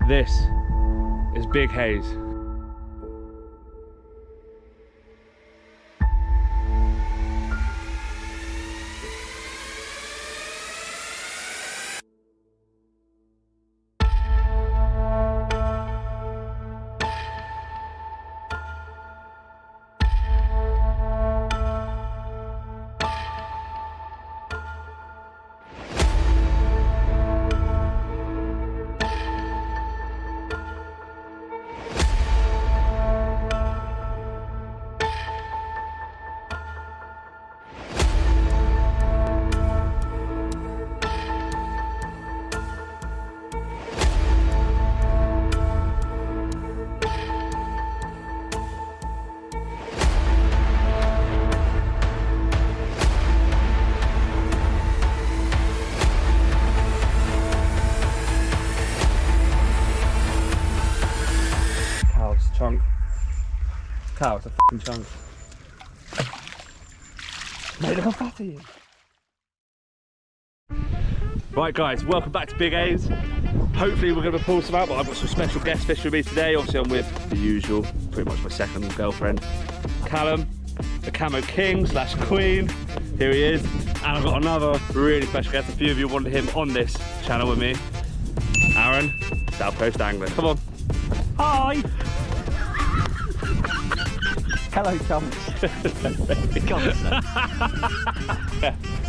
This is Big Haze. Chunk. Cow, it's a f***ing chunk. Mate, look how fat he is. Right guys, welcome back to Big Haze. Hopefully we're going to pull some out, but I've got some special guest fish with me today. Obviously I'm with the usual, pretty much my second girlfriend, Callum, the camo king slash queen. Here he is. And I've got another really special guest. A few of you wanted him on this channel with me. Aaron, South Coast Angler. Come on. Hi! Hello, chums. So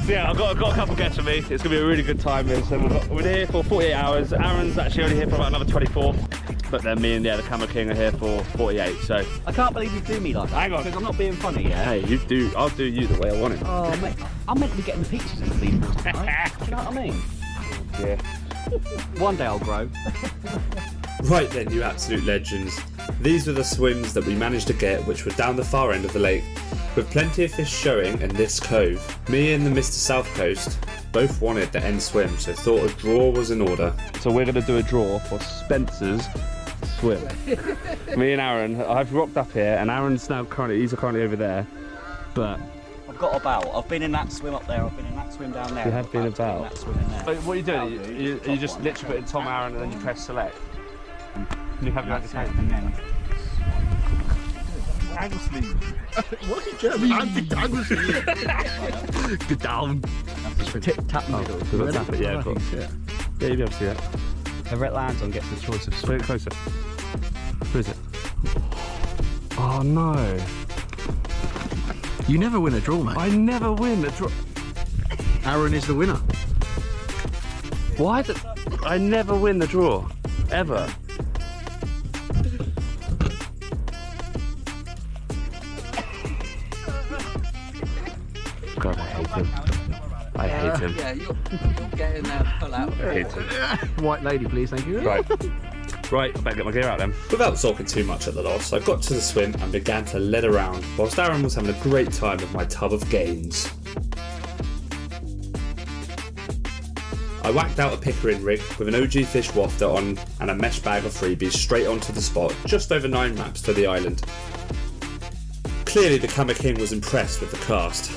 yeah, I've got a couple guests with me. It's going to be a really good time. So we're here for 48 hours. Aaron's actually only here for about another 24. But then me and the Camo King are here for 48. So I can't believe you do me like that. Hang on. Because I'm not being funny, yeah? Hey, you do. I'll do you the way I want it. Oh, mate, I'm meant to be getting the pictures into these balls tonight. Do you know what I mean? Yeah. One day I'll grow. Right then, you absolute legends. These were the swims that we managed to get, which were down the far end of the lake, with plenty of fish showing in this cove. Me and the Mr. South Coast both wanted the end swim, so thought a draw was in order. So we're going to do a draw for Spencer's swim. Me and Aaron, I've rocked up here, and Aaron's now he's currently over there, but I've got about. I've been in that swim up there, I've been in that swim down there. You have been about. That swim in there. So what are you doing? You just literally put in Tom Aaron and then you press select. And you have your That's it, and then Angle sleeve. What are you doing? Angle sleeve. Get down. tip tap middle. We've got to tap it, yeah, of course. Yeah, you'll be able to see that. Whoever it lands on gets the choice of Put swim. it closer. Who is it? Oh no. You never win a draw, mate. I never win a draw. Aaron is the winner. Why did I never win the draw? Ever. God, I hate him. I hate him. Yeah, you're getting there, pull out. I hate him. White lady, please, thank you. Right. Right, I better get my gear out then. Without talking too much at the loss, I got to the swim and began to lead around, whilst Aaron was having a great time with my tub of gains. I whacked out a Pickering rig with an OG fish wafter on and a mesh bag of freebies straight onto the spot, just over 9 maps to the island. Clearly the Camo King was impressed with the cast.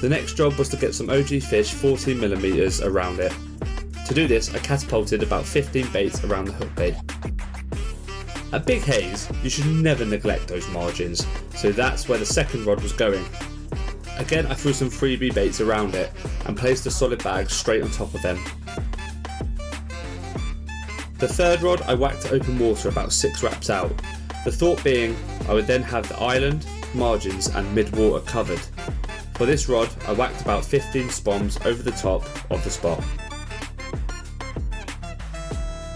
The next job was to get some OG fish 14mm around it. To do this, I catapulted about 15 baits around the hook bait. At Big Haze, you should never neglect those margins, so that's where the second rod was going. Again, I threw some freebie baits around it and placed a solid bag straight on top of them. The third rod I whacked to open water about 6 wraps out, the thought being I would then have the island, margins and mid-water covered. For this rod, I whacked about 15 spoms over the top of the spot.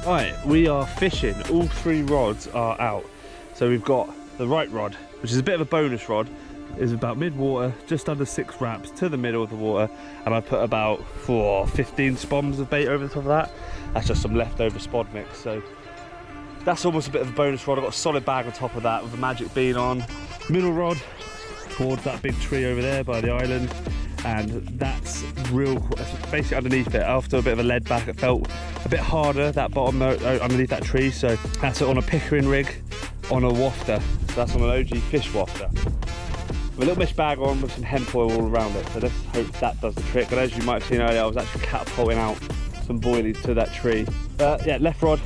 Right, we are fishing. All 3 rods are out. So we've got the right rod, which is a bit of a bonus rod. It's about mid-water, just under 6 wraps to the middle of the water, and I put about 15 spoms of bait over the top of that. That's just some leftover spod mix, so that's almost a bit of a bonus rod. I've got a solid bag on top of that with a magic bean on. Middle rod towards that big tree over there by the island, and that's basically underneath it. After a bit of a lead back, it felt a bit harder, that bottom underneath that tree, so that's it on a Pickering rig on a wafter. So that's on an OG fish wafter. With a little mesh bag on with some hemp oil all around it, so let's hope that does the trick. But as you might have seen earlier, I was actually catapulting out some boilies to that tree Yeah, left rod.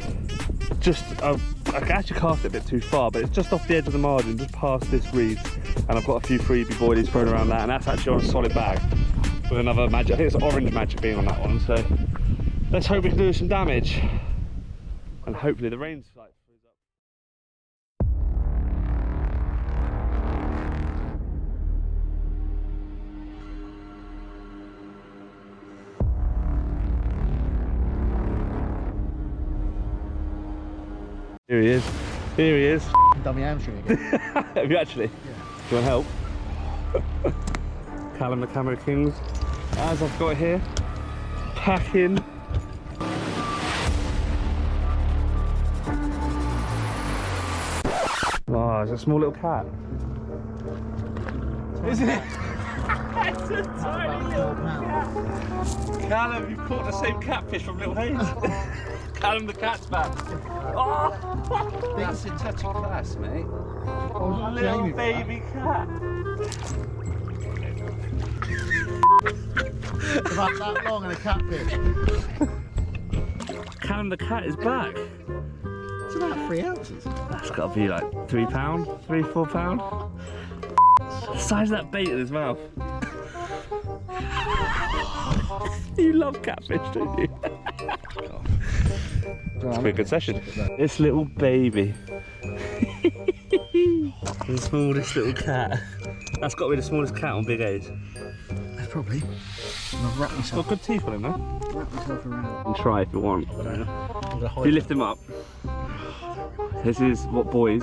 Just, I can actually cast it a bit too far, but it's just off the edge of the margin, just past this reed. And I've got a few freebie boilies thrown around that, and that's actually on a solid bag with another magic. I think it's orange magic being on that one. So let's hope we can do some damage, and hopefully the rain's like frees up. Here he is. Here he is. Done my hamstring again. Have you actually? Yeah. Do you want help? Callum the Camo Kings. As I've got here, packing. Oh, it's a small little cat. Isn't it? It's a tiny little cat. Callum, you've caught the same catfish from Little Haze. Callum the cat's back. Oh! That's a touch of class, mate. Little baby cat. About that long and a catfish. Callum the cat is back. It's about 3 ounces. That's got to be like £3, £3, £4. The size of that bait in his mouth. You love catfish, don't you? It's been a good session. This little baby. The smallest little cat. That's got to be the smallest cat on Big Haze. Probably. I've wrapped It's got good teeth on him, though. wrapped myself around. You can try if you want. If you lift him up. This is what boys.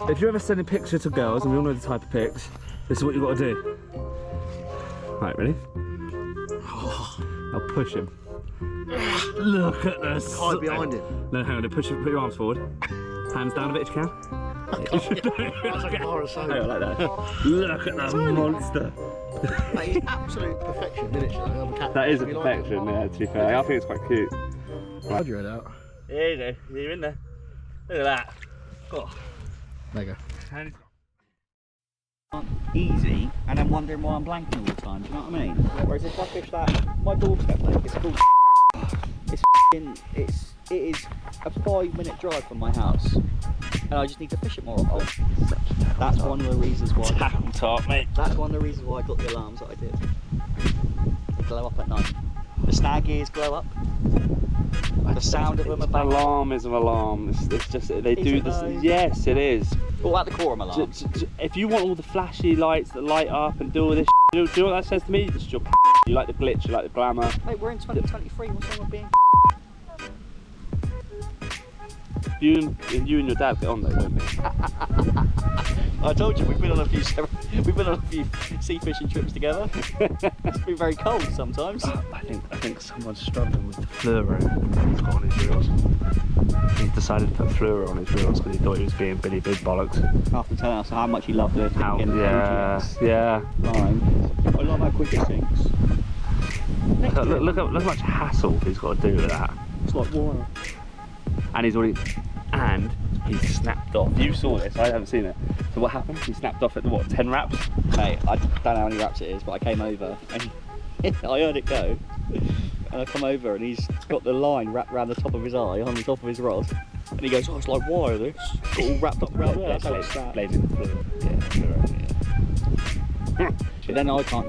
If you're ever sending pictures to girls, and we all know the type of pics, this is what you've got to do. Right, ready? I'll push him. Look at this. Hide behind him. No, hang on. Put your arms forward. Hands down a bit if you can. That's like a bar of soap. Hang on, like that. Look at that monster. That is absolute perfection, isn't it? That is a perfection, yeah, to be fair. I think it's quite cute. How'd you head out? There you go. You're in there. Look at that. Oh. There you go. And it's Easy, and I'm wondering why I'm blanking all the time. Do you know what I mean? Whereas if I fish that, my doorstep lake, it's called. It is a 5-minute drive from my house, and I just need to fish it more often. That's one of the reasons why. tackle top, mate. That's one of the reasons why I got the alarms that I did. They glow up at night. The snag ears glow up. The sound of them An about. alarm is an alarm. It's just they do it this. though? Yes, it is. Well, at the core, I'm alarms. If you want all the flashy lights that light up and do all this, do you know what that says to me? It's your. You like the glitch, you like the glamour. Mate, we're in 2023. What's wrong with being? You and your dad get on though, don't you? I told you we've been on a few sea fishing trips together. It's been very cold sometimes. I think someone's struggling with the fluoro he's got on his reels. He's decided to put fluoro on his reels because he thought he was being Billy Big Bollocks. After telling us how much he loved the How, yeah. line. I love how quick it sinks. Look how much hassle he's got to do with that. It's like water. And he snapped off. You saw this, I haven't seen it. So what happened? He snapped off at the what, 10 wraps? Mate, I don't know how many wraps it is, but I came over and I heard it go. And I come over and he's got the line wrapped around the top of his eye, on the top of his rod. And he goes, oh, it's like wire this. It's all wrapped up around there. That's how it snapped. Blaming the fluid. Yeah, fluoro, yeah. But then I can't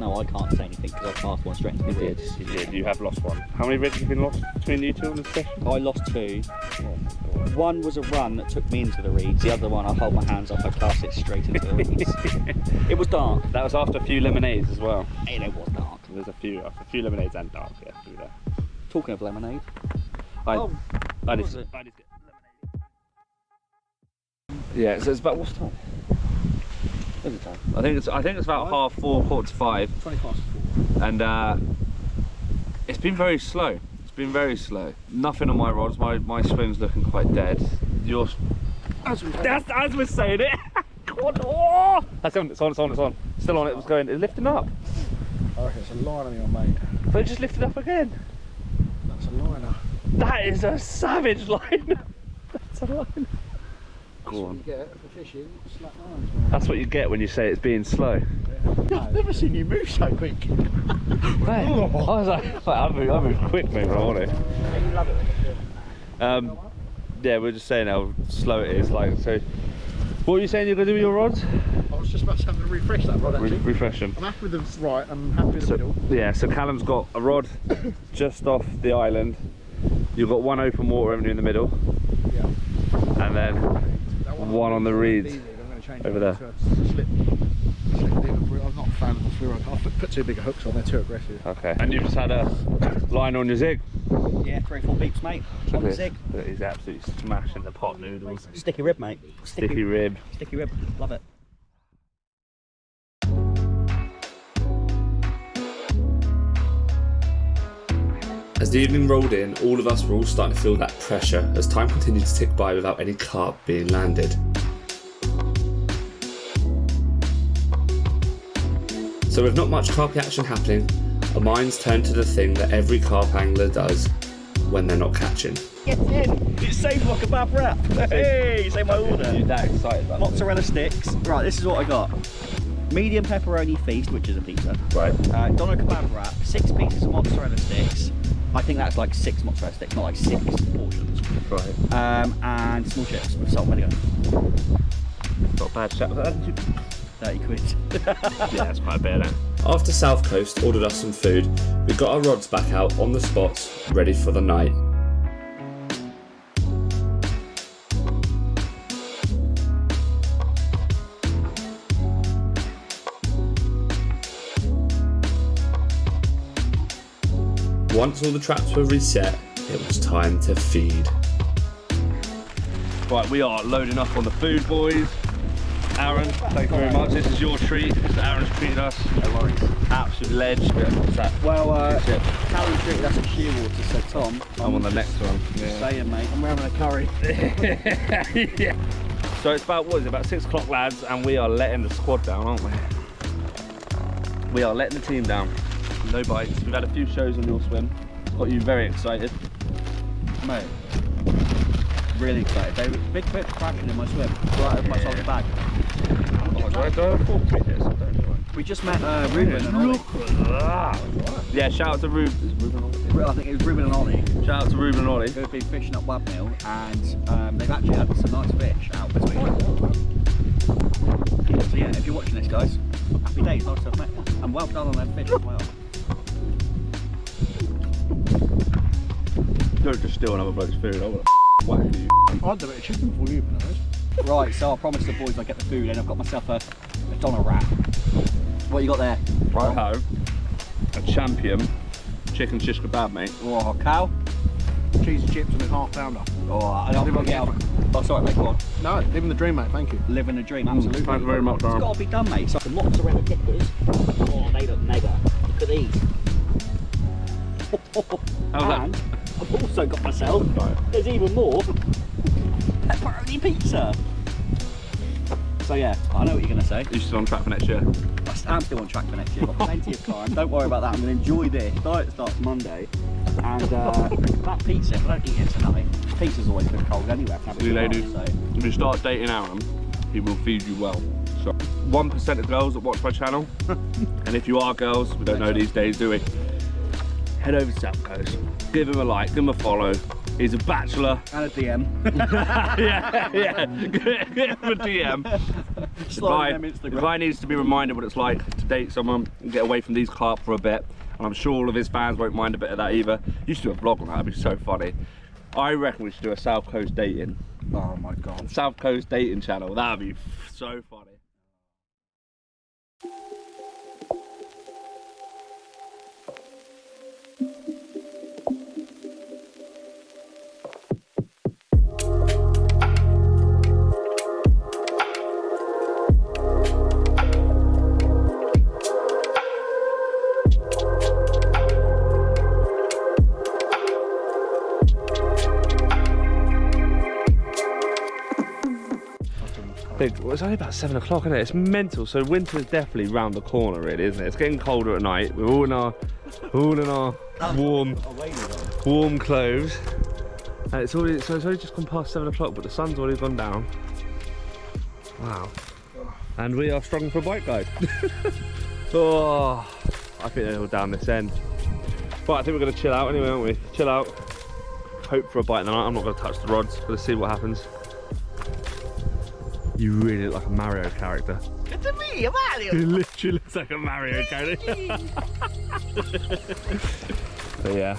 say anything because I passed one straight into the weird. You did, you have lost one. How many rigs have been lost between you two on this session? I lost 2. One was a run that took me into the reeds. The other one, I hold my hands up, I cast it straight into the reeds. It was dark. That was after a few lemonades as well. And it was dark. There's a few lemonades and dark, yeah, through there. Talking of lemonade. I was need to it? get lemonade. Yeah, so it's about what's time? What's the time? I think it's about 4:30, 4:45. 20 past 4. And it's been very slow. Nothing on my rods. My swim's looking quite dead. Yours. As we're saying it. God, oh! That's on. It's on. Still on it. It was going. It's lifting up. I reckon it's a liner, me on, mate. But it just lifted up again. That's a liner. That is a savage line. That's a line. Go on. You get for fishing, slack lines, man. That's what you get when you say it's being slow. Yeah. I've never seen you move so quick. Mate, I was like, I move quick, mate, I want it. You love it when you do it. Yeah, we're just saying how slow it is. Like, so, what were you saying you're going to do with your rods? I was just about to have to refresh that rod actually. Refresh them. I'm happy with the right, I'm happy with the middle. Yeah, so Callum's got a rod just off the island. You've got one open water, haven't you, in the middle? Yeah. And then one on the reeds over there. I'm not a fan of the fluoro. I'll put too big hooks on, they're too aggressive. Okay. And you just had a line on your zig? Yeah, 3 or 4 beeps, mate. On the zig. He's absolutely smashing the pot noodles. Sticky rib, mate. Sticky rib. Sticky rib. Love it. As the evening rolled in, all of us were all starting to feel that pressure as time continued to tick by without any carp being landed. So with not much carp action happening, our minds turned to the thing that every carp angler does when they're not catching. Get in! It's saved like a bad rap. Hey, say my order. You're that excited about Mozzarella sticks. Right, this is what I got. Medium pepperoni feast, which is a pizza. Right. Doner kebab wrap, 6 pieces of mozzarella sticks. I think that's like 6 mozzarella sticks, not like 6 portions. Right. And small chips with salt and vinegar. Not bad chat. 30 quid. Yeah, that's quite a bit, then. After South Coast ordered us some food, we got our rods back out on the spots, ready for the night. Once all the traps were reset, it was time to feed. Right, we are loading up on the food, boys. Aaron, thank you very much. This is your treat. Aaron's treated us. No worries. Absolute ledge. What's that? Well, Callum treated us a shearwater, so Tom. I'm on the next one. Saying, mate, I'm having a curry. Yeah. So it's about, what is it, about 6 o'clock, lads, and we are letting the squad down, aren't we? We are letting the team down. No bites. We've had a few shows on your swim. Got you very excited. Mate, really excited. They were big bit crashing in my swim, right over my solid bag. Oh, do I have 4 tweet this? I don't know. We just met Ruben and Ollie. Look at that. Yeah, shout out to Ruben. I think it was Ruben and Ollie. Shout out to Ruben and Ollie. Who have been fishing up Webmill, and they've actually had some nice fish out this week. So yeah, if you're watching this, guys, happy days, nice to have met you. And well done on them fish as well. Don't just steal another bloke's food. I want to whack you. I'd do a bit of chicken for you, please. Right, so I promised the boys I'd get the food in. I've got myself a doner wrap. What you got there? Right ho. A champion chicken shish kebab, mate. Oh, cow. Cheesy chips and a half pounder. Oh, I don't want to get out. Oh, sorry, mate, go on. No, living the dream, mate, thank you. Living the dream, absolutely. Thank you very much, It's Aaron. got to be done, mate. So the mozzarella dippers. Oh, they look mega. Look at these. How's that? And I've also got myself, there's even more, pepperoni pizza. So yeah, I know what you're going to say. You still on track for next year? I'm still on track for next year, got plenty of time. Don't worry about that, I'm going to enjoy this. Diet starts Monday. And that pizza, if I don't eat it tonight, pizza's always been cold anyway. See, ladies, if you start dating Aaron, he will feed you well. So 1% of girls that watch my channel, and if you are girls, we don't know these days, do we? Head over to South Coast, give him a like, give him a follow. He's a bachelor. And a DM. yeah. Give him a DM. The guy needs to be reminded what it's like to date someone and get away from these carp for a bit. And I'm sure all of his fans won't mind a bit of that either. You should do a vlog on that, that'd be so funny. I reckon we should do a South Coast dating. Oh my god. South Coast dating channel, that'd be so funny. It's only about 7 o'clock, isn't it? It's mental. So winter's definitely round the corner, really, isn't it? It's getting colder at night. We're all in our warm clothes. And it's only just gone past 7 o'clock, but the sun's already gone down. Wow. And we are struggling for a bite, guys. Oh, I think they're all down this end. But I think we're going to chill out anyway, aren't we? Chill out, hope for a bite in the night. I'm not going to touch the rods. Going to see what happens. You really look like a Mario character. It's me, Mario. He literally looks like a Mario character. But yeah,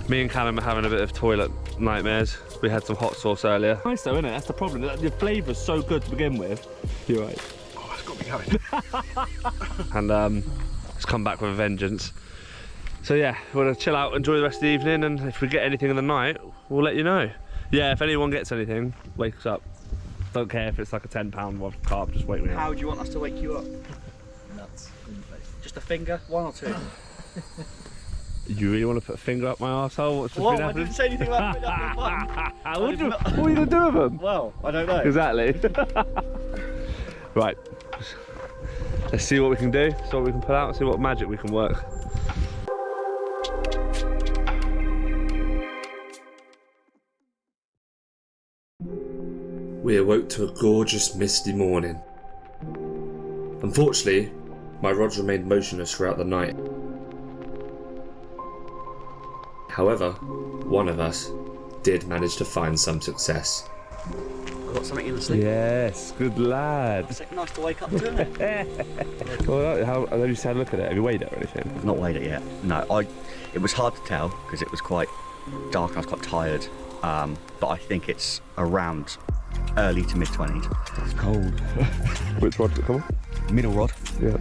me and Callum are having a bit of toilet nightmares. We had some hot sauce earlier. Nice though, isn't it? That's the problem. The flavour's so good to begin with. You're right. Oh, it's got me going. And it's come back with a vengeance. So yeah, we're gonna chill out, enjoy the rest of the evening, and if we get anything in the night, we'll let you know. Yeah, if anyone gets anything, wake us up. Don't care if it's like a £10 one carp, just wake me up. How do you want us to wake you up? Nuts in the face. Just a finger? One or two? You really want to put a finger up my arsehole? What's just What? been I happening? didn't say anything about putting up your bum. What are you gonna do with them? Well, I don't know. Exactly. Right. Let's see what we can do, see what we can pull out, see what magic we can work. We awoke to a gorgeous misty morning. Unfortunately, my rods remained motionless throughout the night. However, one of us did manage to find some success. Got something in the sleep? Yes, good lad. It's nice to wake up to, isn't it? Well, have you had a look at it? Have you weighed it or anything? I've not weighed it yet. No, it was hard to tell because it was quite dark and I was quite tired. But I think it's around early to mid-20s. It's cold. Which rod did it come on? Middle rod. Yeah.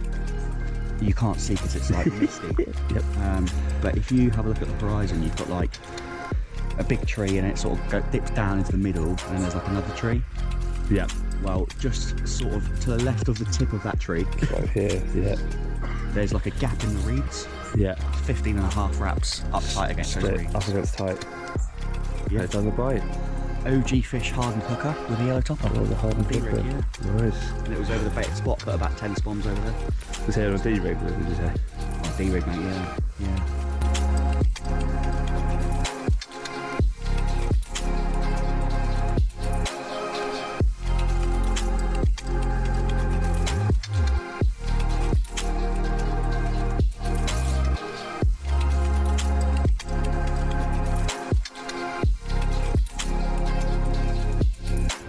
You can't see because it's like misty. Yep. But if you have a look at the horizon, you've got like a big tree and it sort of dips down into the middle and then there's like another tree. Yeah. Well, just sort of to the left of the tip of that tree, Right here, yeah. there's like a gap in the reeds. Yeah. 15.5 wraps up tight against those reeds. Up against tight. Yeah. It's done the bite. OG fish hardened hooker with a yellow topper. Oh, the hardened D-rig, hooker. yeah. Nice. And it was over the baited spot, put about 10 spawns over there. Was here on a D-rig, did you say? Oh, D-rig, mate, yeah. Yeah.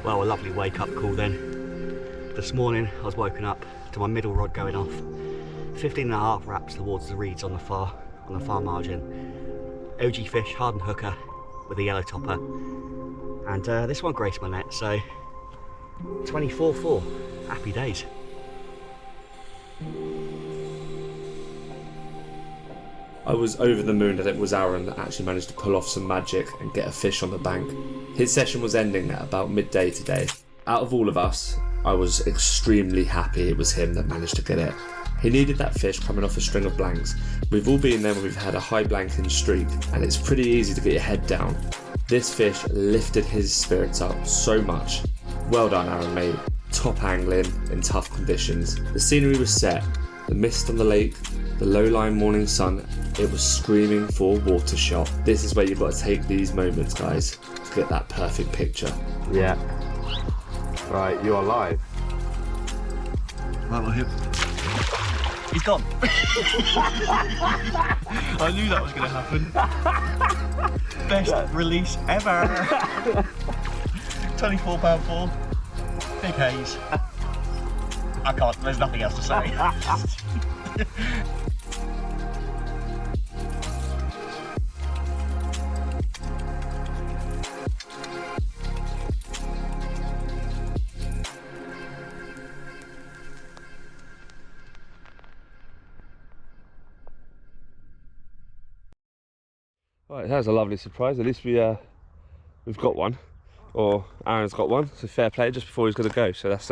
Well, a lovely wake up call then. This morning I was woken up to my middle rod going off. 15.5 wraps towards the reeds on the far margin. OG fish, hardened hooker with a yellow topper. And this one graced my net, so 24-4. Happy days. I was over the moon that it was Aaron that actually managed to pull off some magic and get a fish on the bank. His session was ending at about midday today. Out of all of us, I was extremely happy it was him that managed to get it. He needed that fish coming off a string of blanks. We've all been there when we've had a high blanking streak, and it's pretty easy to get your head down. This fish lifted his spirits up so much. Well done, Aaron, mate. Top angling in tough conditions. The scenery was set, the mist on the lake, the low-lying morning sun, it was screaming for water shot. This is where you've got to take these moments, guys, to get that perfect picture. Yeah. Right, you are live. Right, well, he's gone. I knew that was going to happen. Best release ever. £24.4. Big Haze. I can't, there's nothing else to say. Right, that was a lovely surprise. At least we've got one, or Aaron's got one. So fair play just before he's going to go. So that's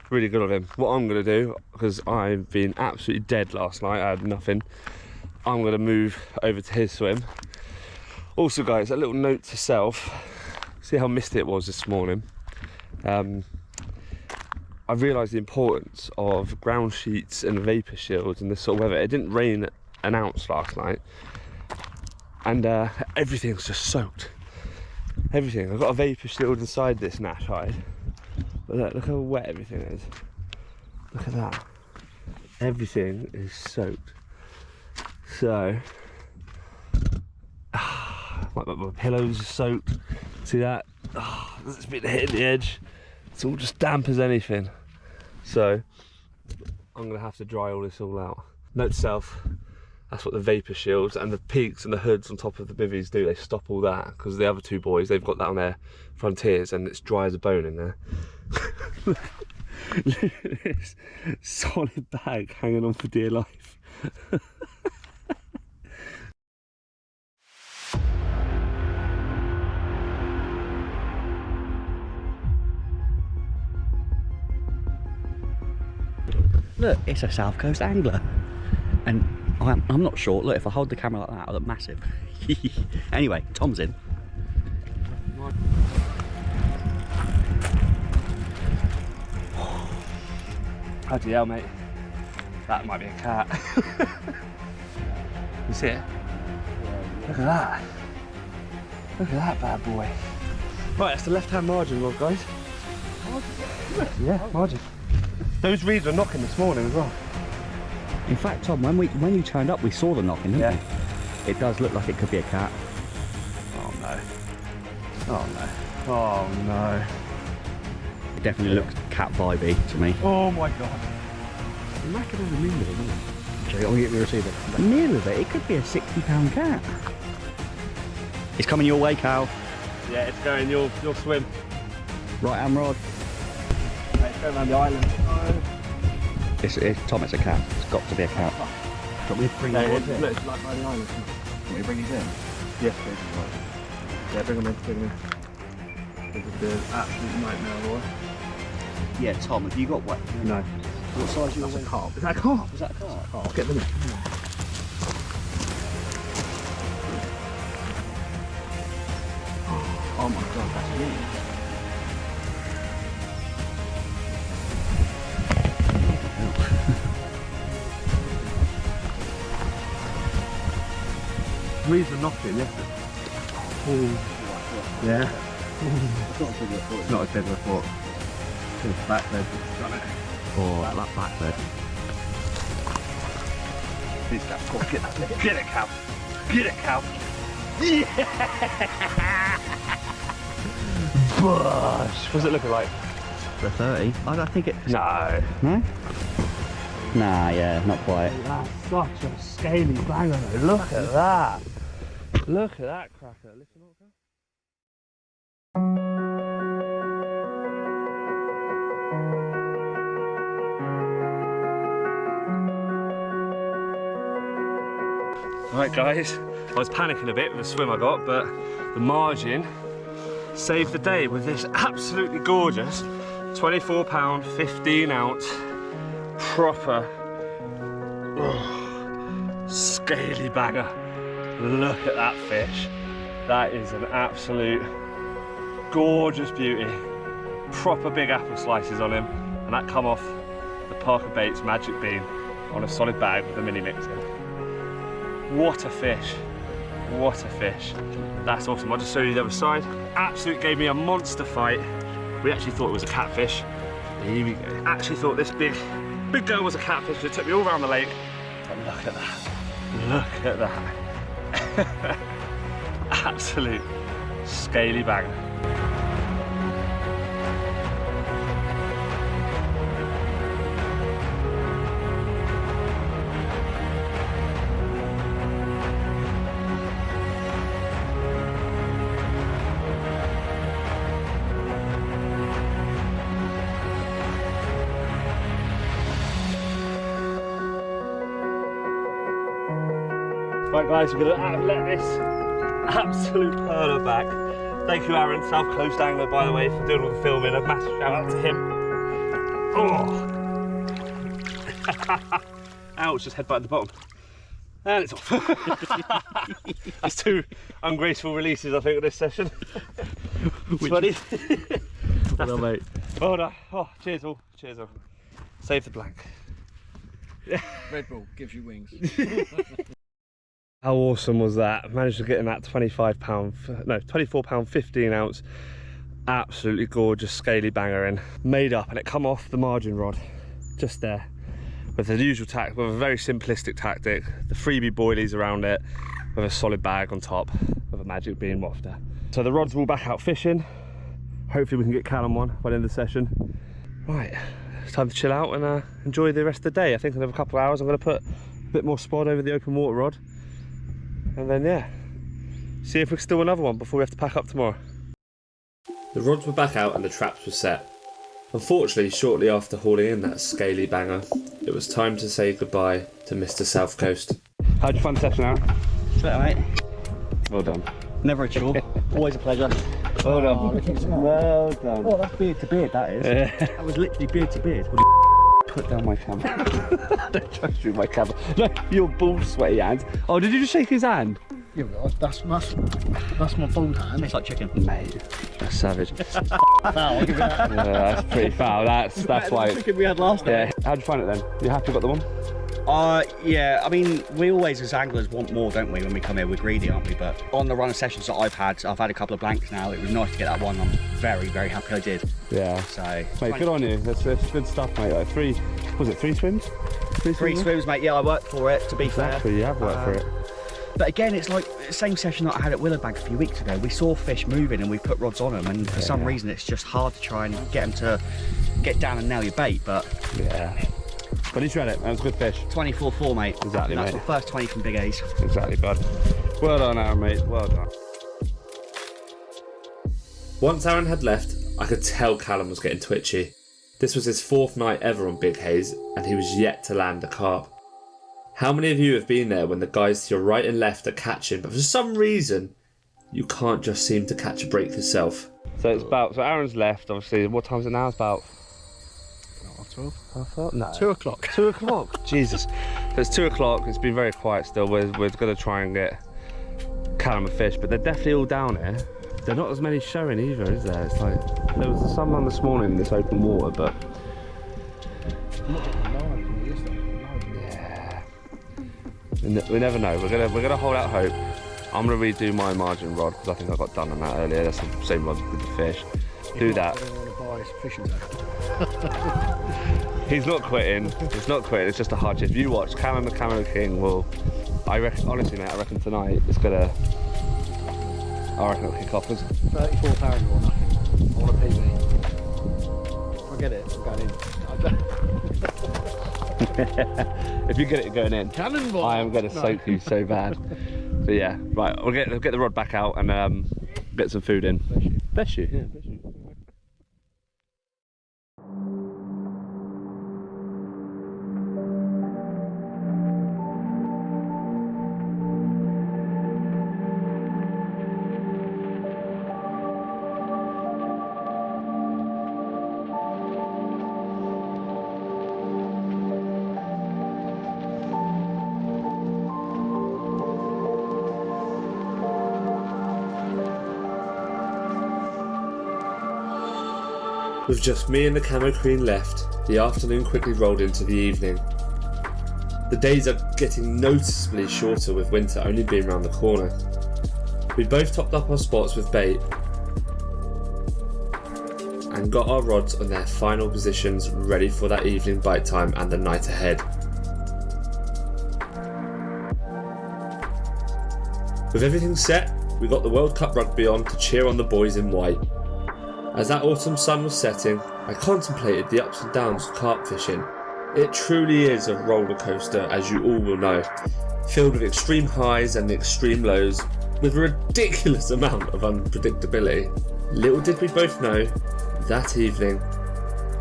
really good of him. What I'm going to do, because I've been absolutely dead last night, I had nothing. I'm going to move over to his swim. Also, guys, a little note to self. See how misty it was this morning. I realised the importance of ground sheets and vapor shields in this sort of weather. It didn't rain an ounce last night. And everything's just soaked. Everything. I've got a vapor shield inside this Nash hide. But look how wet everything is. Look at that. Everything is soaked. So, My pillows are soaked. See that? Oh, it's been hitting the edge. It's all just damp as anything. So I'm gonna have to dry all this all out. Note to self, that's what the vapor shields and the peaks and the hoods on top of the bivvies do. They stop all that, because the other two boys, they've got that on their frontiers and it's dry as a bone in there. Look at this solid bag hanging on for dear life. Look, it's a South Coast angler. And I'm not short. Look, if I hold the camera like that, I look massive. Anyway, Tom's in. Bloody hell, mate. That might be a cat. You see it? Look at that. Look at that bad boy. Right, that's the left-hand margin rod, guys. Yeah, margin. Those reeds were knocking this morning as well. In fact, Tom, when you turned up, we saw the knocking, didn't we? It does look like it could be a cat. Oh no. Oh no. Oh no. It definitely looks cat vibey to me. Oh my god. You might get on the mirror, isn't it? Shall I get the receiver? Near of it, it could be a 60-pound cat. It's coming your way, Cal. Yeah, it's going, you'll swim. Right hand rod. Right, it's going around the island. Tom, it's a cat. It's got to be a cat. Got me to bring No, you it's in. like by the island. Want me to bring these in? Yes, please. Right. Yeah, bring them in, bring them in. This is the absolute nightmare, boy. Yeah, Tom, have you got what? No. What size are you? That's a carp. Is that a carp? Is that a car? I'll get them in. Oh my god, that's huge. Reeds are knocking, yes. Oh. Yeah. It's not as big as I thought. It's not as big as I thought. It's backbed. Done it. Oh, that blackbird. Please, Cal. Go on, get it, Cal. Get it, Cal. Yeah! Bush. What's it looking like? The 30? I think it. No. No? Nah, yeah, not quite. That's such a scaly banger. Look at that. Look at that cracker. Listen up, Cal. Right guys, I was panicking a bit with the swim I got, but the margin saved the day with this absolutely gorgeous 24 pound, 15 ounce, proper scaly banger. Look at that fish. That is an absolute gorgeous beauty. Proper big apple slices on him, and that come off the Parker Baits Magic Beam on a solid bag with a mini mix in. What a fish. What a fish. That's awesome. I'll just show you the other side. Absolutely gave me a monster fight. We actually thought it was a catfish. Here we go. Actually thought this big girl was a catfish. It took me all around the lake. But look at that. Look at that. Absolute scaly banger. Right guys, we're gonna let this absolute perler back. Thank you Aaron, South Coast Angler, by the way, for doing all the filming. A massive shout out to him. Oh. Ouch, just headbutt at the bottom. And it's off. That's two ungraceful releases I think of this session. Sweaty. Well, mate. Oh no. Oh, cheers all. Cheers all. Save the blank. Red Bull gives you wings. How awesome was that? Managed to get in that 24 pound 15 ounce absolutely gorgeous scaly banger in, made up, and it come off the margin rod just there with the usual tactic, with a very simplistic tactic, the freebie boilies around it with a solid bag on top with a magic being wafter. So the rods are all back out fishing. Hopefully we can get Callum one by the end of the session. Right, it's time to chill out and enjoy the rest of the day. I think in a couple of hours I'm going to put a bit more spod over the open water rod. And then yeah, see if we can steal another one before we have to pack up tomorrow. The rods were back out and the traps were set. Unfortunately, shortly after hauling in that scaly banger, it was time to say goodbye to Mr. South Coast. How'd you find the session out? Better, mate. Well done. Never a chore. Always a pleasure. Well done. Well done. Oh, that's beard to beard, that is. That was literally beard to beard. Put down my camera. I don't trust you with my camera. No, your bald sweaty hands. Oh, did you just shake his hand? Yeah, well, that's my bald hand. It's like chicken. Mate, that's savage. I'll give you that. Yeah, that's pretty foul. That's why. Chicken we had last Yeah. How'd you find it then? You happy you got the one? Yeah, I mean, we always as anglers want more, don't we, when we come here? We're greedy, aren't we? But on the run of sessions that I've had a couple of blanks now. It was nice to get that one. I'm very, very happy I did. Yeah. So, Mate, good on you. That's good stuff, mate. Like three swims? Three swims, mate. Yeah, I worked for it, to be fair. Exactly, you have worked for it. But again, it's like the same session that I had at Willowbank a few weeks ago. We saw fish moving and we put rods on them, and for some reason it's just hard to try and get them to get down and nail your bait. But yeah, but at least you had it. That was good fish. 24-4, mate. Exactly, That's mate. my first 20 from Big Haze. Exactly, bud. Well done, Aaron, mate. Well done. Once Aaron had left, I could tell Callum was getting twitchy. This was his 4th night ever on Big Haze, and he was yet to land a carp. How many of you have been there when the guys to your right and left are catching, but for some reason, you can't just seem to catch a break yourself? So it's about, so Aaron's left, obviously. What time is it now? It's about 12. half 12? No. 2 o'clock. 2 o'clock. Jesus. So it's 2 o'clock. It's been very quiet still. We're going to try and get Callum a fish, but they're definitely all down here. There's not as many showing either, is there? It's like, there was some on this morning in this open water, but yeah, we never know. We're gonna hold out hope. I'm gonna redo my margin rod because I think I got done on that earlier. That's the same rod with the fish. Do that. I don't want to buy a fishing tackle. He's not quitting. He's not quitting. It's just a hardship. You watch Callum the Camo King will. I reckon, honestly, mate. I reckon tonight it's gonna. I reckon it'll kick off. £34 or nothing. I want a PB. If I get it, I'm going in. If you get it going in, Cannonball! I am going to soak you so bad. But yeah, right. We'll get the rod back out and get some food in. Bless you. Yeah, bless you. With just me and the Camo Queen left, the afternoon quickly rolled into the evening. The days are getting noticeably shorter with winter only being round the corner. We both topped up our spots with bait and got our rods on their final positions ready for that evening bite time and the night ahead. With everything set, we got the World Cup rugby on to cheer on the boys in white. As that autumn sun was setting, I contemplated the ups and downs of carp fishing. It truly is a roller coaster, as you all will know, filled with extreme highs and extreme lows, with a ridiculous amount of unpredictability. Little did we both know, that evening,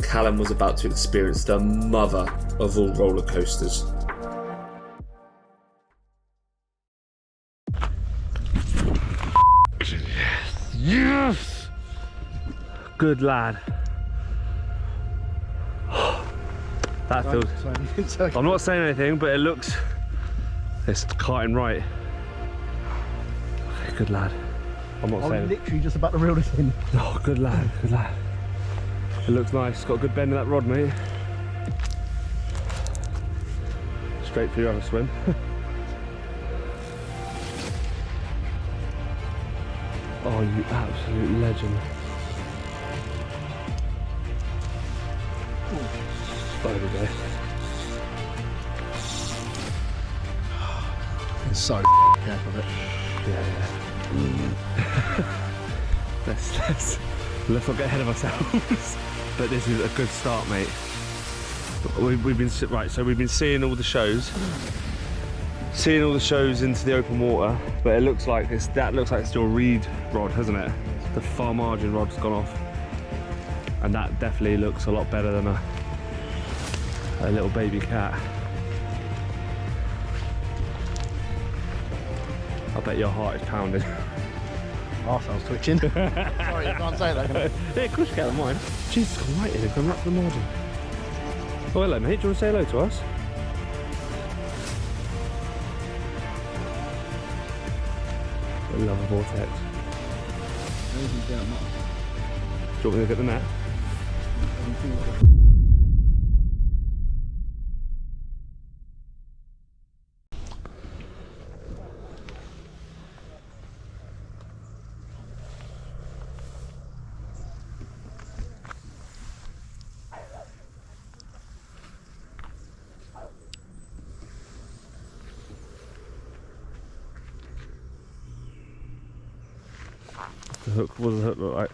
Callum was about to experience the mother of all roller coasters. Yes! Good lad. That feels. I'm not saying anything, but it looks. It's carting right. Okay, good lad. I'm not saying. Literally just about to reel this in. Oh, good lad, good lad. It looks nice. Got a good bend in that rod, mate. Straight for your other swim. Oh, you absolute legend. Spider day. It's so careful of it. Yeah. let's not get ahead of ourselves. But this is a good start, mate. We've been right, so we've been seeing all the shows. Seeing all the shows into the open water, but it looks like that looks like it's your reed rod, hasn't it? The far margin rod's gone off. And that definitely looks a lot better than a little baby cat. I bet your heart is pounding. Arsehole's twitching. Sorry, you can't say that, can I? Yeah, of course you can, mine. Jesus, come right in and come right to the margin. Oh, hello, mate. Do you want to say hello to us? I love a vortex. Do you want me to look at the net? The hook, what does the hook look like?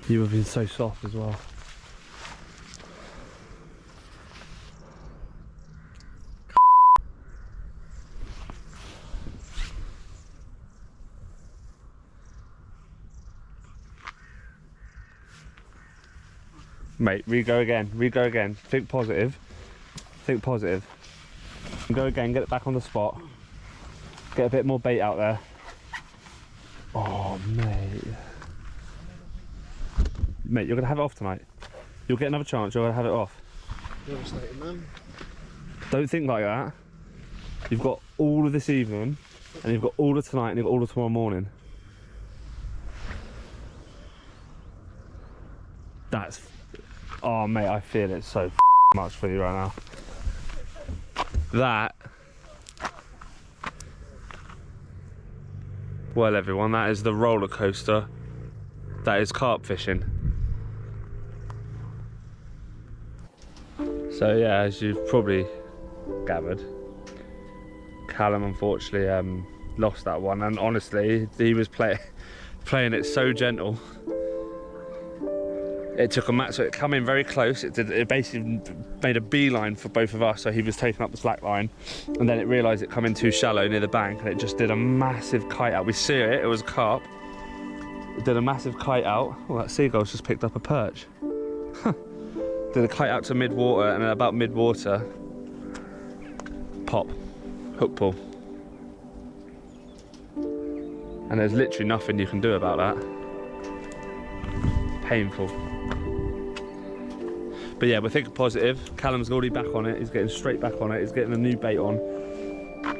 You have been so soft as well. Mate, re-go again, re-go again. Think positive. Think positive. Go again, get it back on the spot. Get a bit more bait out there. Oh, mate. Mate, you're going to have it off tonight. You'll get another chance, you're going to have it off. Devastating, man. Don't think like that. You've got all of this evening, and you've got all of tonight, and you've got all of tomorrow morning. That's... Oh, mate, I feel it so much for you right now. That... Well, everyone, that is the roller coaster. That is carp fishing. So yeah, as you've probably gathered, Callum unfortunately lost that one, and honestly, he was playing it so gentle. It took a match, so it came in very close. It basically made a beeline for both of us, so he was taking up the slack line, and then it realised it come in too shallow near the bank, and it just did a massive kite out. We see it was a carp. It did a massive kite out. Oh, that seagull's just picked up a perch. Did a kite out to mid-water, and then about mid-water, pop, hook pull. And there's literally nothing you can do about that. Painful. But yeah, we're thinking positive. Callum's already back on it. He's getting straight back on it. He's getting a new bait on.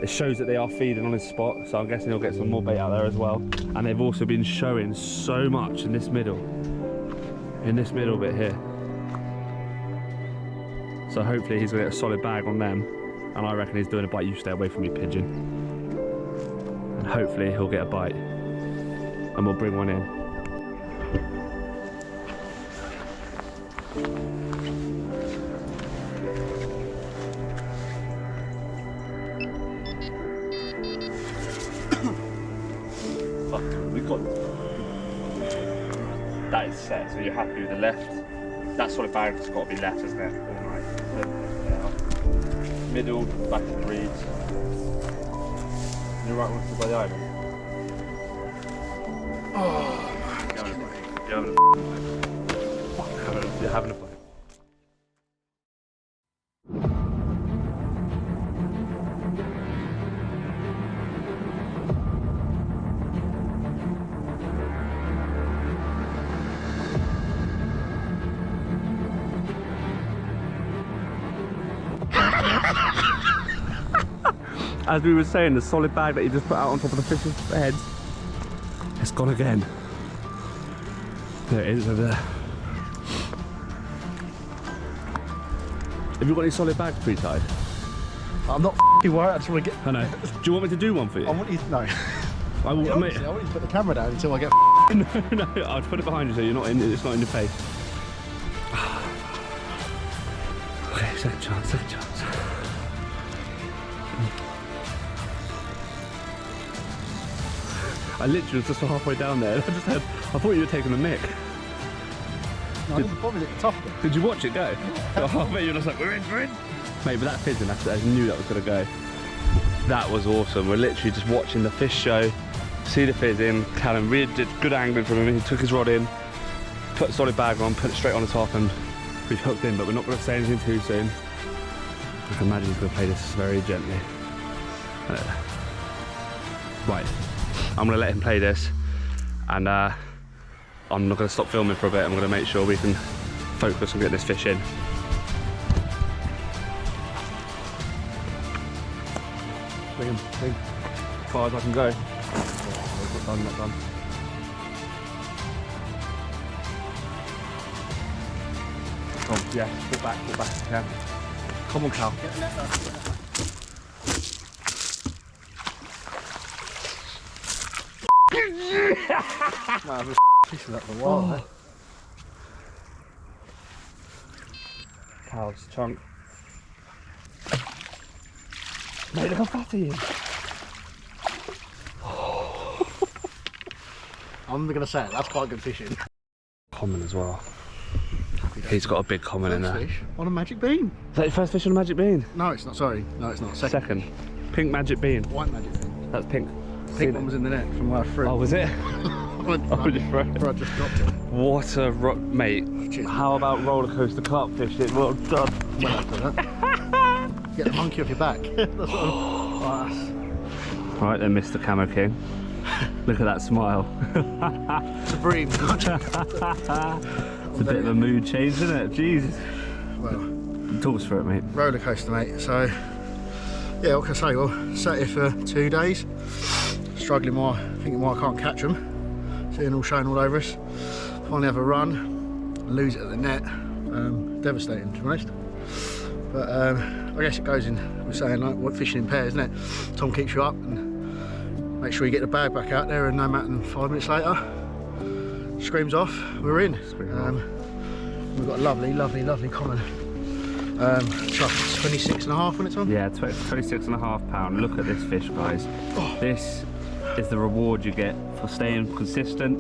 It shows that they are feeding on his spot, so I'm guessing he'll get some more bait out there as well. And they've also been showing so much in this middle bit here. So hopefully he's gonna get a solid bag on them. And I reckon he's doing a bite. You stay away from me, pigeon. And hopefully he'll get a bite. And we'll bring one in. That is set, so you're happy with the left. That sort of bag's got to be left, isn't it? All right. So, yeah. Middle, back to the reeds. You're right one by the island. Oh, you're having a play. You're having a play. As we were saying, the solid bag that you just put out on top of the fish's heads, it's gone again. There it is over there. Have you got any solid bags pre-tied? I'm not f***ing worried, I just want to get... I know. Do you want me to do one for you? I want you to... No. I will, Yeah, mate. honestly, I want you to put the camera down until I get No, I'll put it behind you so you're not in, it's not in your face. Okay, second chance, second chance. I literally was just halfway down there. I thought you were taking a mick. No, I didn't bother at the top of it. Did you watch it go? Oh, I bet you were just like, we're in. Mate, but that fizzing, I knew that was going to go. That was awesome. We're literally just watching the fish show, see the fizz in. Callum really did good angling from him. He took his rod in, put a solid bag on, put it straight on the top, and we've hooked in, but we're not going to say anything too soon. I can imagine he's going to play this very gently. Right, I'm going to let him play this, and I'm not going to stop filming for a bit. I'm going to make sure we can focus on getting this fish in. Bring him, bring. As far as I can go. Oh, not done, not done. Come on, yeah, pull back if you can. Come on, Cal. Man, I've been fishing that for a while, man. Cal's chunk. Mate, look how fat he is. I'm going to say it, that's quite good fishing. Common as well. He's got a big common in First there. fish on a magic bean. Is that your first fish on a magic bean? No, it's not, sorry. No, it's not. Second. Pink magic bean. White magic bean. That's pink. Pink one was in the net from where I threw. Oh, was it? I just throw it. I just dropped it. What a mate. Cheers, How about rollercoaster carp fishing? Well done. Well after that. Get the monkey off your back. That's what Right then, Mr. Camo King. Look at that smile. it's a bream. It's a bit of a mood change, isn't it? Jesus. Well, Talk us through it, mate. roller coaster, mate. So, yeah, what can I say? Well, sat here for 2 days, struggling why, thinking why I can't catch them. Seeing all showing all over us. Finally have a run, lose it at the net. Devastating, to be honest. But I guess it goes in, we're saying like what fishing in pairs, isn't it? Tom keeps you up and make sure you get the bag back out there, and no matter than 5 minutes later, screams off, we're in. We've got a lovely common. Chuck 26.5 when it's on. Yeah, 26.5 pound. Look at this fish, guys. This is the reward you get for staying consistent,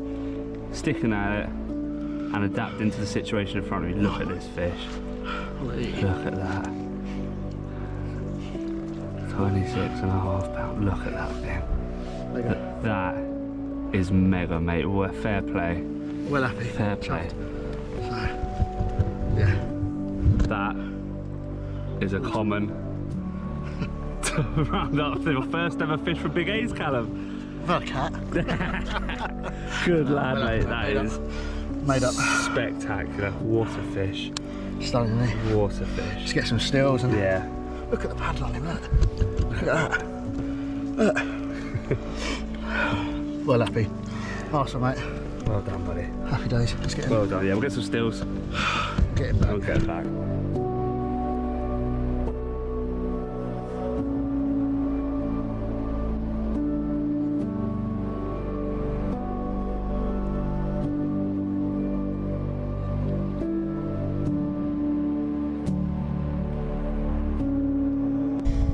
sticking at it, and adapting to the situation in front of you. Look at this fish. Look at that. 26.5 pound. Look at that thing. That is mega, mate. Well, fair play. Well happy. Fair play. So, yeah. That is a common to round up your first ever fish for Big Haze, Callum. I've had a cat. Good lad, well, mate. That is made up. spectacular. What a fish. Stunning, isn't it? What a fish. Just get some stills and Yeah. look at the paddle on him, look at that. Well happy. Nice one, mate. Well done, buddy. Happy days. Let's get him. Well done. Yeah, we'll get some stills. Get him back. We'll get it back.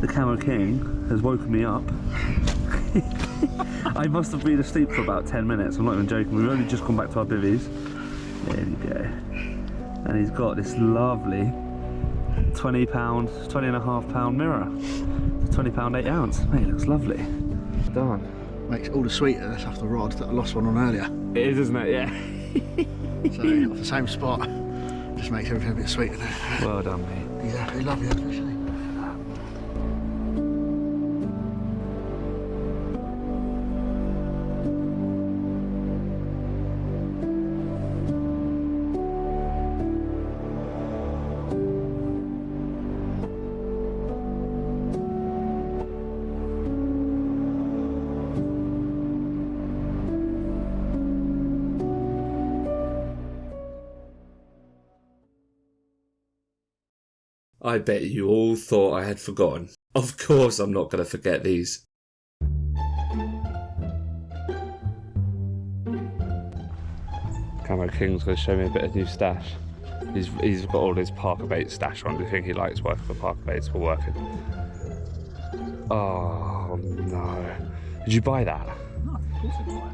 The Camo King has woken me up. I must have been asleep for about 10 minutes, I'm not even joking. We've only just come back to our bivvies. There we go. And he's got this lovely 20.5 pound mirror. It's a 20 pound 8 ounce. Mate, it looks lovely. Done. Makes all the sweetness off the rod that I lost one on earlier. It is, isn't it? Yeah. So off the same spot, just makes everything a bit sweeter. Well done, mate. He's happy, lovely, actually. I bet you all thought I had forgotten. Of course I'm not going to forget these. Camo King's going to show me a bit of new stash. He's got all his Parker baits stash on. Do you think he likes working for Parker baits? We're working. Oh no. Did you buy that? No, of course it's right.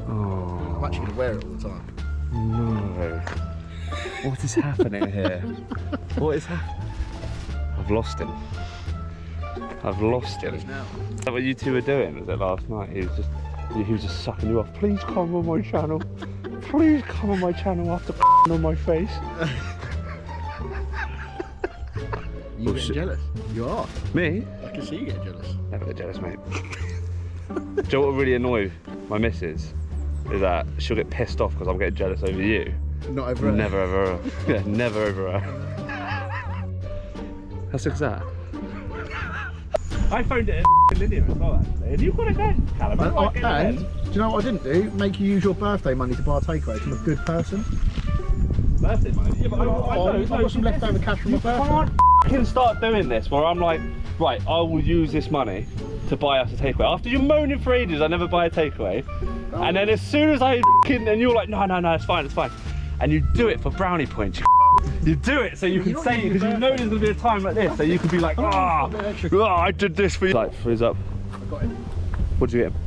Oh I'm actually going to wear it all the time. no. What is happening here? What is happening? I've lost him. I've lost him. Is that what you two were doing? Was it last night? He was just sucking you off. Please come on my channel. Please come on my channel after on my face. You getting jealous? You are. Me? I can see you getting jealous. Never get jealous, mate. Do you know what would really annoy my missus? Is that she'll get pissed off because I'm getting jealous over you. Not over her. Never over her. Yeah, never over her. How sick is that? I phoned it in Lydia as well, actually. And you got it then, Callum. And do you know what I didn't do? Make you use your birthday money to buy a takeaway. I'm a good person. Birthday money? Yeah, but I've got some leftover cash from my birthday. Can't f***ing start doing this where I'm like, right, I will use this money to buy us a takeaway. After you're moaning for ages, I never buy a takeaway. Oh. And then as soon as I f***ing, and you're like, no, it's fine, it's fine. And you do it for brownie points. You do it so you can say it, because you know there's going to be a time like this, so you can be like, I did this for you. Like, freeze up. I got him. What'd you get him?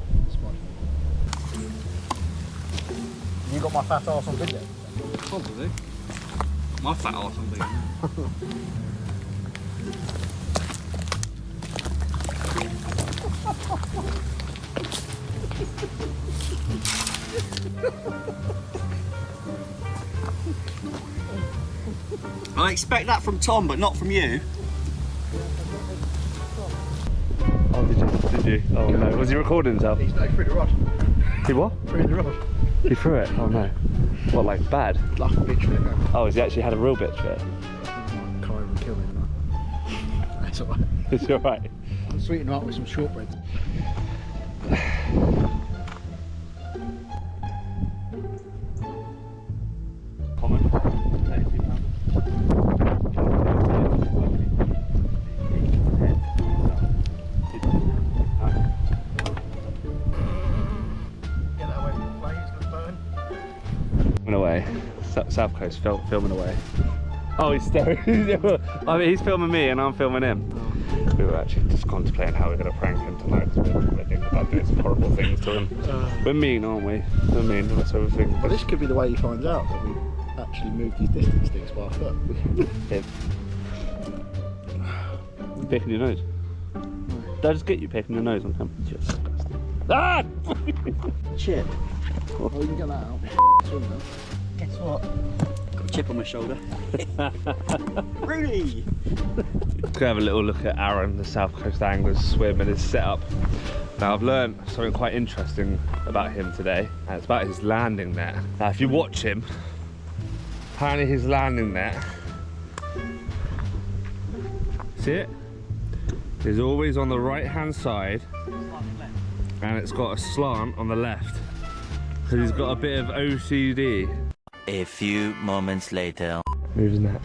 You got my fat arse on video? Probably. My fat arse on video. I expect that from Tom, but not from you. Oh, did you? Oh no, was he recording himself? He's no through the rod. He what? Through the rod. He threw it? Oh no. What, like bad? Like a bitch fit. Oh, has he actually had a real bitch fit? Can't even kill me now. That's alright. It's alright. I'll sweeten him up with some shortbread. Away, South Coast filming away. Oh, he's staring. I mean, he's filming me and I'm filming him. We were actually just contemplating how we're going to prank him tonight because we're thinking about doing some horrible things to him. We're mean, aren't we? We're mean. That's what we're thinking. Well, this could be the way he finds out that we actually moved these distance sticks by a foot. Him. You picking your nose? Did I just get you picking your nose on camera? Just disgusting. Ah! Chip. Oh, you can get that out. Guess what? Got a chip on my shoulder. Rudy! Let's go have a little look at Aaron, the South Coast angler's swim and his setup. Now I've learned something quite interesting about him today, and it's about his landing net. Now if you watch him, apparently his landing net, see it? Is always on the right hand side, and it's got a slant on the left. Because he's got a bit of OCD. A few moments later. Move his net.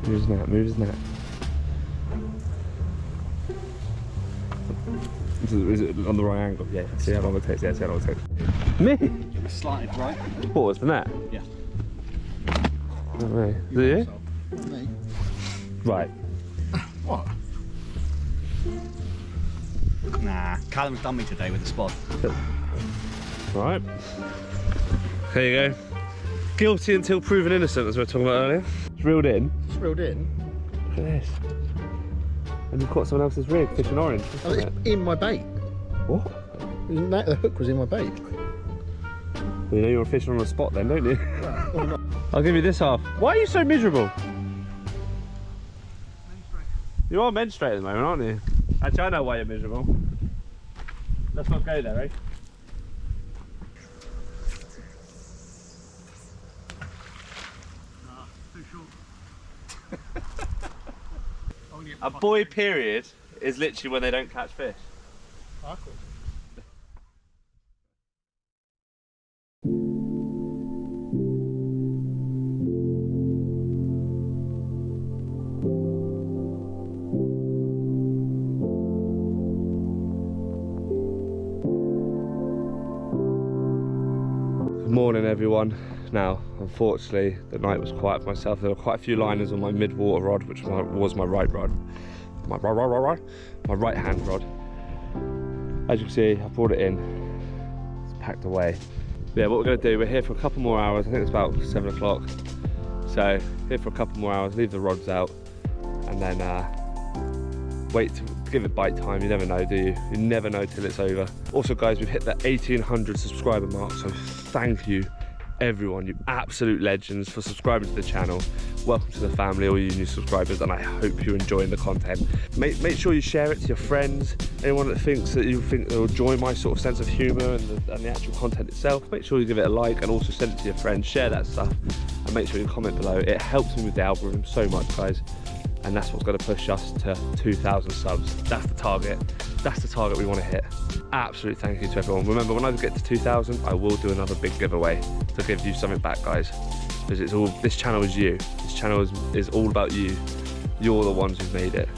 Move his net. Move his net. Is it on the right angle? Yeah. See how long it takes. Yeah, see how long it takes. Me? It was slanted right. What was the net? Yeah. No way. Is it you? Me? Right. What? Nah, Callum's done me today with the spot. Right. There you go. Guilty until proven innocent, as we were talking about earlier. It's reeled in. It's reeled in. Look at this. And you've caught someone else's rig, fishing orange. Oh, it's in my bait. What? Isn't that the hook was in my bait? Well, you know you're fishing on a spot then, don't you? I'll give you this half. Why are you so miserable? You are menstruating at the moment, aren't you? Actually, I know why you're miserable. Let's not go there, eh? A boy period is literally when they don't catch fish. Good morning everyone. Now, unfortunately, the night was quiet for myself. There were quite a few liners on my mid-water rod, which was my right rod. My right hand rod. As you can see, I brought it in. It's packed away. Yeah, what we're going to do, we're here for a couple more hours. I think it's about 7 o'clock. So, here for a couple more hours, leave the rods out, and then wait to give it bite time. You never know, do you? You never know till it's over. Also, guys, we've hit the 1,800 subscriber mark, so thank you, everyone, you absolute legends, for subscribing to the channel. Welcome to the family, all you new subscribers, and I hope you're enjoying the content. Make sure you share it to your friends, anyone that thinks that you think they'll enjoy my sort of sense of humour and the actual content itself. Make sure you give it a like, and also send it to your friends, share that stuff, and make sure you comment below. It helps me with the algorithm so much, guys, and that's what's going to push us to 2,000 subs. That's the target. That's the target we want to hit. Absolute thank you to everyone. Remember, when I get to 2,000, I will do another big giveaway to give you something back, guys. Because it's all, this channel is you. This channel is all about you. You're the ones who've made it.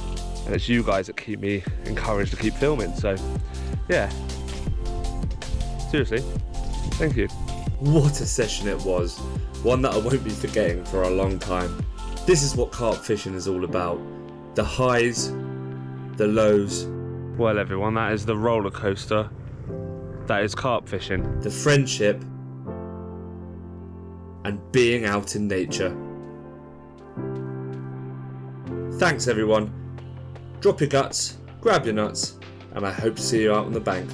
And it's you guys that keep me encouraged to keep filming. So, yeah. Seriously, thank you. What a session it was. One that I won't be forgetting for a long time. This is what carp fishing is all about. The highs, the lows. Well, everyone, that is the roller coaster. That is carp fishing. The friendship, and being out in nature. Thanks everyone. Drop your guts, grab your nuts, and I hope to see you out on the bank.